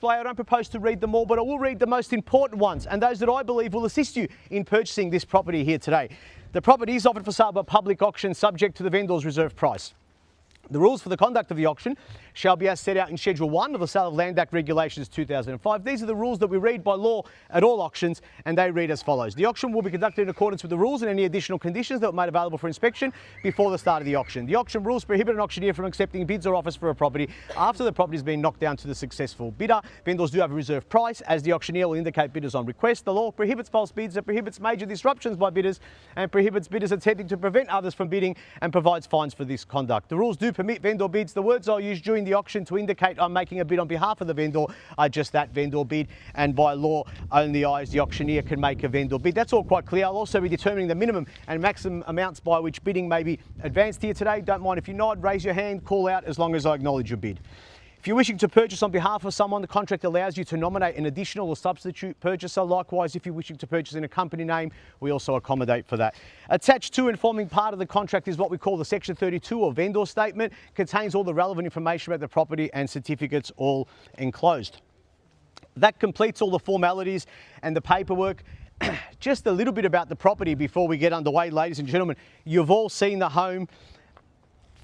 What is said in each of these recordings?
I don't propose to read them all, but I will read the most important ones and those that I believe will assist you in purchasing this property here today. The property is offered for sale by public auction subject to the vendor's reserve price. The rules for the conduct of the auction shall be as set out in Schedule 1 of the Sale of Land Act Regulations 2005. These are the rules that we read by law at all auctions, and they read as follows. The auction will be conducted in accordance with the rules and any additional conditions that were made available for inspection before the start of the auction. The auction rules prohibit an auctioneer from accepting bids or offers for a property after the property has been knocked down to the successful bidder. Vendors do have a reserve price, as the auctioneer will indicate bidders on request. The law prohibits false bids, it prohibits major disruptions by bidders, and prohibits bidders attempting to prevent others from bidding, and provides fines for this conduct. The rules do permit vendor bids. The words I'll use during the auction to indicate I'm making a bid on behalf of the vendor are just that, vendor bid, and by law only I as the auctioneer can make a vendor bid. That's all quite clear. I'll also be determining the minimum and maximum amounts by which bidding may be advanced here today. Don't mind if you nod, raise your hand, call out, as long as I acknowledge your bid. If you're wishing to purchase on behalf of someone, the contract allows you to nominate an additional or substitute purchaser. Likewise, if you're wishing to purchase in a company name, we also accommodate for that. Attached to and forming part of the contract is what we call the Section 32 or vendor statement. Contains all the relevant information about the property and certificates, all enclosed. That completes all the formalities and the paperwork. Just a little bit about the property before we get underway, ladies and gentlemen. You've all seen the home.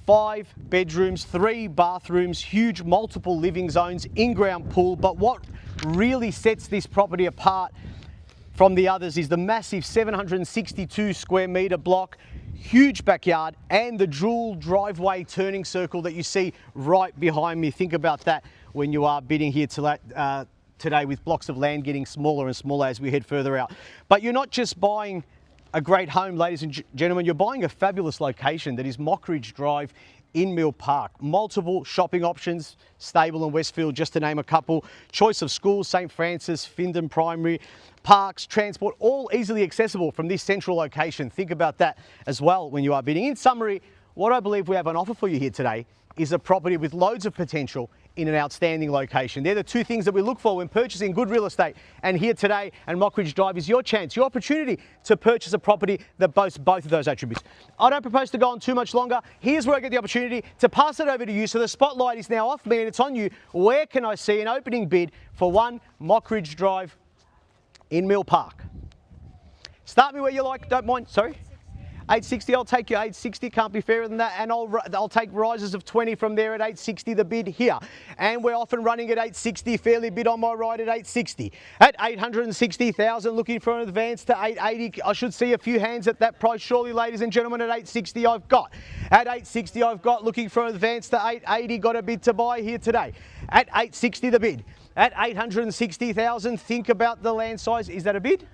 5 bedrooms, 3 bathrooms, huge multiple living zones, in-ground pool. But what really sets this property apart from the others is the massive 762 square metre block, huge backyard, and the dual driveway turning circle that you see right behind me. Think about that when you are bidding here today, with blocks of land getting smaller and smaller as we head further out. But you're not just buying a great home, ladies and gentlemen, you're buying a fabulous location that is Mockridge Drive in Mill Park. Multiple shopping options, Stable and Westfield, just to name a couple. Choice of schools, St Francis, Findon Primary, parks, transport, all easily accessible from this central location. Think about that as well when you are bidding. In summary, what I believe we have on offer for you here today is a property with loads of potential in an outstanding location. They're the two things that we look for when purchasing good real estate. And here today, and Mockridge Drive is your chance, your opportunity to purchase a property that boasts both of those attributes. I don't propose to go on too much longer. Here's where I get the opportunity to pass it over to you. So the spotlight is now off me and it's on you. Where can I see an opening bid for 1 Mockridge Drive in Mill Park? Start me where you like, don't mind. Sorry? 860, I'll take you 860, can't be fairer than that, and I'll take rises of 20 from there at 860, the bid here. And we're often running at 860, fairly bid on my right at 860. At 860,000, looking for an advance to 880. I should see a few hands at that price, surely, ladies and gentlemen. At 860, I've got. At 860, I've got, looking for an advance to 880, got a bid to buy here today. At 860, the bid. At 860,000, think about the land size. Is that a bid?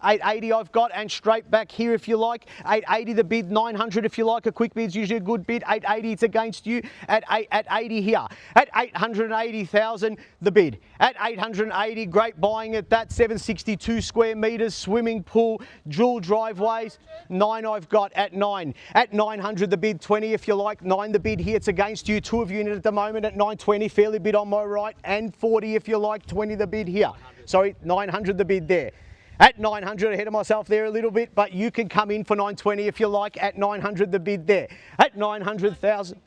880 I've got, and straight back here if you like. 880 the bid, 900 if you like. A quick bid's usually a good bid. 880 it's against you. At 80 here. At 880,000 the bid. At 880, great buying at that. 762 square metres, swimming pool, dual driveways. 9 I've got at 9. At 900 the bid, 20 if you like. 9 the bid here, it's against you. 2 of you in it at the moment at 920, fairly bid on my right. And 40 if you like. 20 the bid here. Sorry, 900 the bid there. At 900, ahead of myself there a little bit, but you can come in for 920 if you like. At 900, the bid there. At 900,000,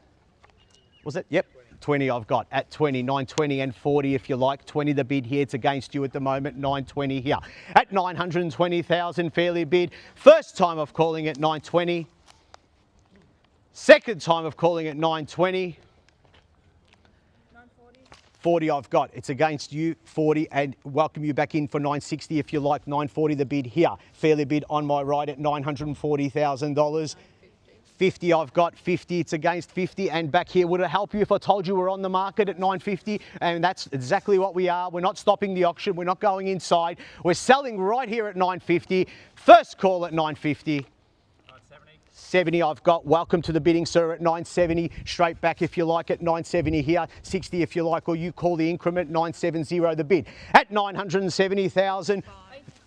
was it? Yep, 20 I've got. At 20, 920 and 40 if you like. 20 the bid here, it's against you at the moment. 920 here. At 920,000, fairly bid. First time of calling at 920. Second time of calling at 920. 40 I've got, it's against you, 40, and welcome you back in for 960 if you like. 940 the bid here, fairly bid on my right at $940,000. 50 I've got, 50, it's against 50, and back here, would it help you if I told you we're on the market at 950? And that's exactly what we are. We're not stopping the auction, we're not going inside. We're selling right here at 950. First call at 950. 70 I've got, welcome to the bidding, sir, at 970, straight back if you like at 970 here, 60 if you like, or you call the increment, 970 the bid. At 970,000,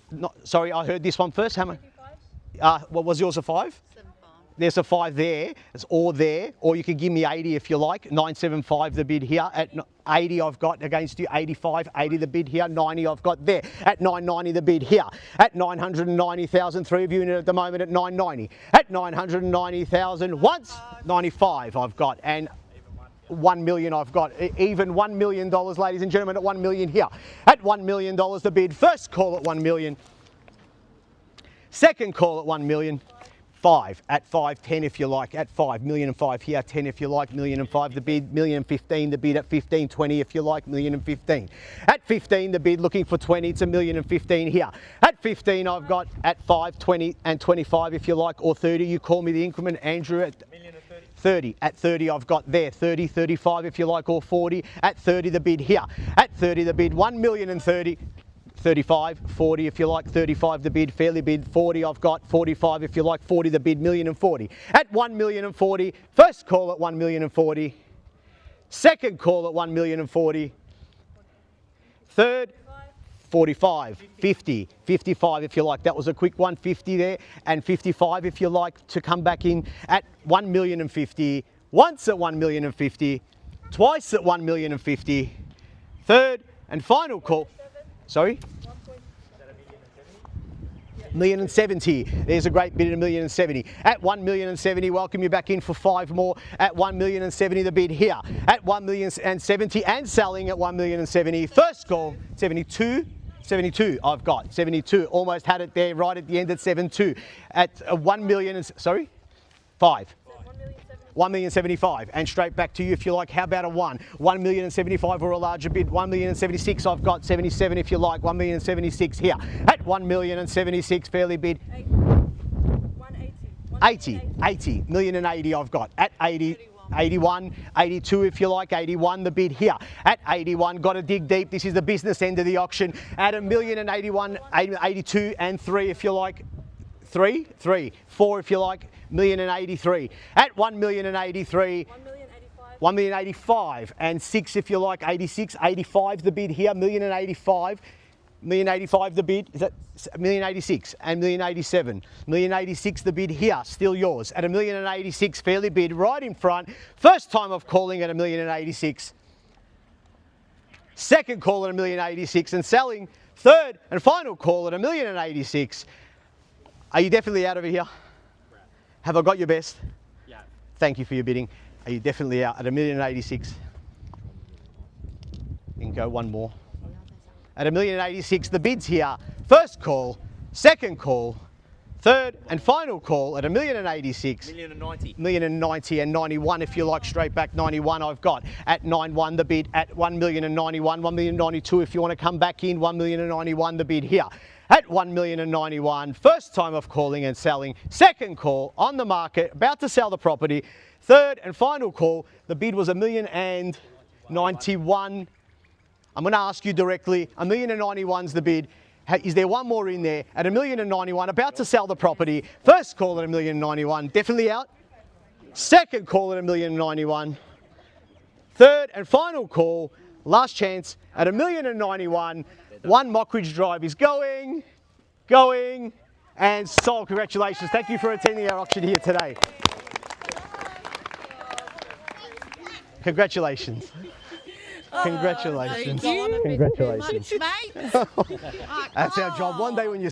no, sorry, I heard this one first, how much? What was yours, a 5? There's a 5 there, it's all there, or you could give me 80 if you like. 975 the bid here. At 80 I've got against you. 85, 80 the bid here. 90 I've got there. At 990 the bid here. At 990,000, 3 of you in it at the moment at 990. At 990,000 once. 95 I've got, and 1 million I've got. Even $1 million, ladies and gentlemen, at 1 million here. At $1 million the bid. First call at 1 million. Second call at 1 million. 5 at 5, 10 if you like, at 5, million and 5 here, 10 if you like, million and 5 the bid, million and 15 the bid at 15, 20 if you like, million and 15. At 15 the bid looking for 20, it's a million and 15 here. At 15 I've got at 5, 20 and 25 if you like, or 30, you call me the increment, Andrew, at 30. At 30 I've got there, 30, 35 if you like, or 40. At 30 the bid here. At 30 the bid, 1 million and 30. 35, 40 if you like, 35 the bid, fairly bid, 40 I've got, 45 if you like, 40 the bid, million and 40. At 1 million and 40, first call at 1 million and 40, second call at 1 million and 40, third, 45, 50, 55 if you like, that was a quick one, 50 there, and 55 if you like to come back in at 1 million and 50, once at 1 million and 50, twice at 1 million and 50, third and final call. Sorry? Million and 70. There's a great bid at 1,070,000. At 1,070,000, welcome you back in for 5 more. At 1,070,000 the bid here. At 1,070,000 and selling at 1,070,000. First call, 72. 72 I've got. 72. Almost had it there right at the end at 72. At 1 million, sorry? 5. 1,075,000 and straight back to you if you like. How about a 1,075,000 or a larger bid? 1,076,000 I've got, 77 if you like, 1,076,000 here. At 1,076,000 fairly bid. 80, million and 80 I've got. At 80, 81, 82 if you like, 81 the bid here. At 81, got to dig deep. This is the business end of the auction. At 1,081,000, 82 and 3 if you like. 3, 4 if you like, 1,083,000. At 1,083,000, 1,085,000 and 6 if you like, 86, 85 the bid here, 1,085,000. 1,085,000 the bid, is that 1,086,000 and 1,087,000. 1,086,000 the bid here, still yours. At 1,086,000 fairly bid right in front. First time of calling at 1,086,000. Second call at 1,086,000 and selling. Third and final call at 1,086,000. Are you definitely out over here? Have I got your best? Yeah. Thank you for your bidding. Are you definitely out at 1,086,000? You can go one more. At 1,086,000 the bid's here. First call, second call, third and final call at 1,086,000. 1,090,000. 1,090,000 and 91 if you like, straight back 91 I've got. At 91 the bid at 1,091,000, 1,092,000 if you want to come back in, 1,091,000 the bid here. At 1,091,000, first time of calling and selling. Second call on the market, about to sell the property. Third and final call, the bid was 1,091,000. I'm going to ask you directly, 1,091,000's the bid. Is there one more in there? At 1,091,000, about to sell the property. First call at 1,091,000, definitely out. Second call at 1,091,000. Third and final call, last chance at 1,091,000. One Mockridge drive is going, and sold. Congratulations. Thank you for attending our auction here today. Congratulations. Congratulations. Thank you. Congratulations. Much, mate. That's our job. One day when you